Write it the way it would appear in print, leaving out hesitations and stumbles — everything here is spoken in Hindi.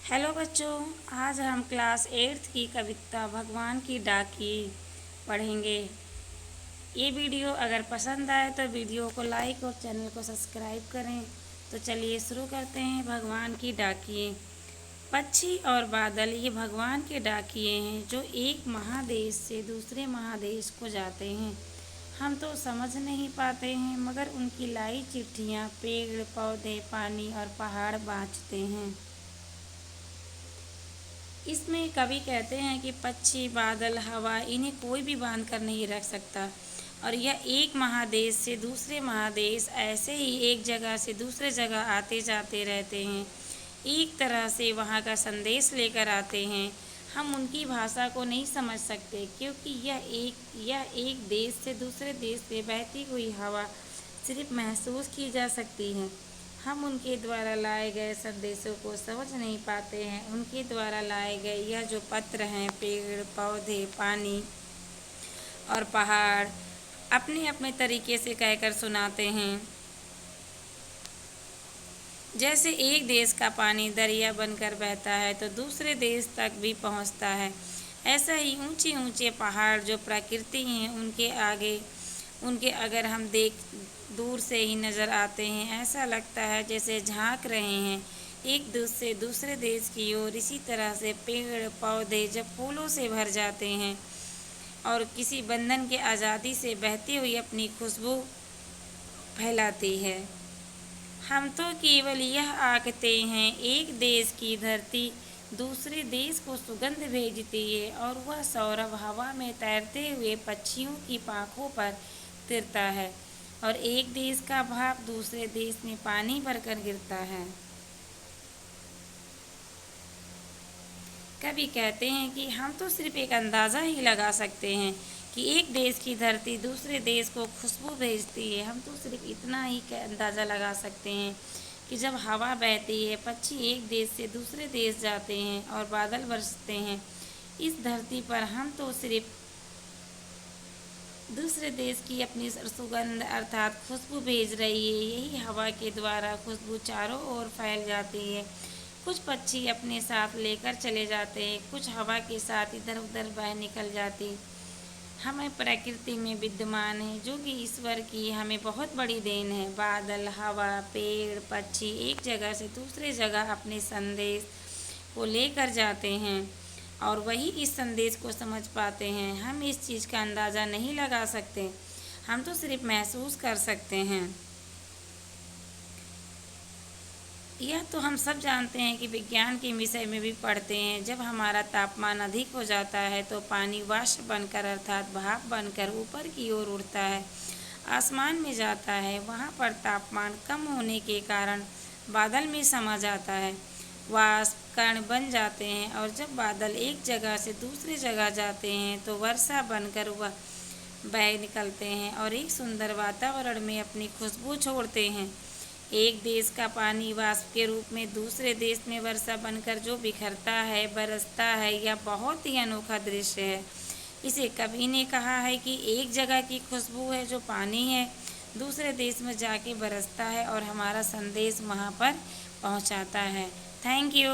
हेलो बच्चों, आज हम क्लास 8th की कविता भगवान की डाकी पढ़ेंगे। ये वीडियो अगर पसंद आए तो वीडियो को लाइक और चैनल को सब्सक्राइब करें। तो चलिए शुरू करते हैं। भगवान की डाकिए। पक्षी और बादल ये भगवान के डाकिए हैं जो एक महादेश से दूसरे महादेश को जाते हैं। हम तो समझ नहीं पाते हैं मगर उनकी लाई चिट्ठियाँ पेड़ पौधे पानी और पहाड़ बाँचते हैं। इसमें कवि कहते हैं कि पक्षी बादल हवा इन्हें कोई भी बांध कर नहीं रख सकता और यह एक महादेश से दूसरे महादेश ऐसे ही एक जगह से दूसरे जगह आते जाते रहते हैं। एक तरह से वहाँ का संदेश लेकर आते हैं। हम उनकी भाषा को नहीं समझ सकते क्योंकि यह एक देश से दूसरे देश में बहती हुई हवा सिर्फ महसूस की जा सकती है। हम उनके द्वारा लाए गए संदेशों को समझ नहीं पाते हैं। उनके द्वारा लाए गए यह जो पत्र हैं पेड़ पौधे पानी और पहाड़ अपने अपने तरीके से कहकर सुनाते हैं। जैसे एक देश का पानी दरिया बनकर बहता है तो दूसरे देश तक भी पहुंचता है, ऐसा ही ऊंचे ऊंचे पहाड़ जो प्रकृति हैं उनके अगर हम दूर से ही नज़र आते हैं, ऐसा लगता है जैसे झांक रहे हैं एक दूसरे देश की ओर। इसी तरह से पेड़ पौधे जब फूलों से भर जाते हैं और किसी बंधन के आज़ादी से बहती हुई अपनी खुशबू फैलाती है। हम तो केवल यह आंकते हैं एक देश की धरती दूसरे देश को सुगंध भेजती है और वह सौरभ हवा में तैरते हुए पक्षियों की पांखों पर तिरता है और एक देश का भाप दूसरे देश में पानी भरकर गिरता है। कवि कहते हैं कि हम तो सिर्फ एक अंदाज़ा ही लगा सकते हैं कि एक देश की धरती दूसरे देश को खुशबू भेजती है। हम तो सिर्फ इतना ही अंदाज़ा लगा सकते हैं कि जब हवा बहती है पक्षी एक देश से दूसरे देश जाते हैं और बादल बरसते हैं इस धरती पर, हम तो सिर्फ दूसरे देश की अपनी सुगंध अर्थात खुशबू भेज रही है। यही हवा के द्वारा खुशबू चारों ओर फैल जाती है। कुछ पक्षी अपने साथ लेकर चले जाते हैं, कुछ हवा के साथ इधर उधर बह निकल जाती। हमें प्रकृति में विद्यमान है जो कि ईश्वर की हमें बहुत बड़ी देन है। बादल हवा पेड़ पक्षी एक जगह से दूसरे जगह अपने संदेश को लेकर जाते हैं और वही इस संदेश को समझ पाते हैं। हम इस चीज़ का अंदाज़ा नहीं लगा सकते, हम तो सिर्फ महसूस कर सकते हैं। यह तो हम सब जानते हैं कि विज्ञान के विषय में भी पढ़ते हैं। जब हमारा तापमान अधिक हो जाता है तो पानी वाष्प बनकर अर्थात भाप बनकर ऊपर की ओर उड़ता है, आसमान में जाता है। वहाँ पर तापमान कम होने के कारण बादल में समा जाता है, वाष्प कण बन जाते हैं और जब बादल एक जगह से दूसरी जगह जाते हैं तो वर्षा बनकर वह बह निकलते हैं और एक सुंदर वातावरण में अपनी खुशबू छोड़ते हैं। एक देश का पानी वाष्प के रूप में दूसरे देश में वर्षा बनकर जो बिखरता है बरसता है, यह बहुत ही अनोखा दृश्य है। इसे कवि ने कहा है कि एक जगह की खुशबू है जो पानी है, दूसरे देश में जाके बरसता है और हमारा संदेश वहाँ पर पहुँचाता है। Thank you.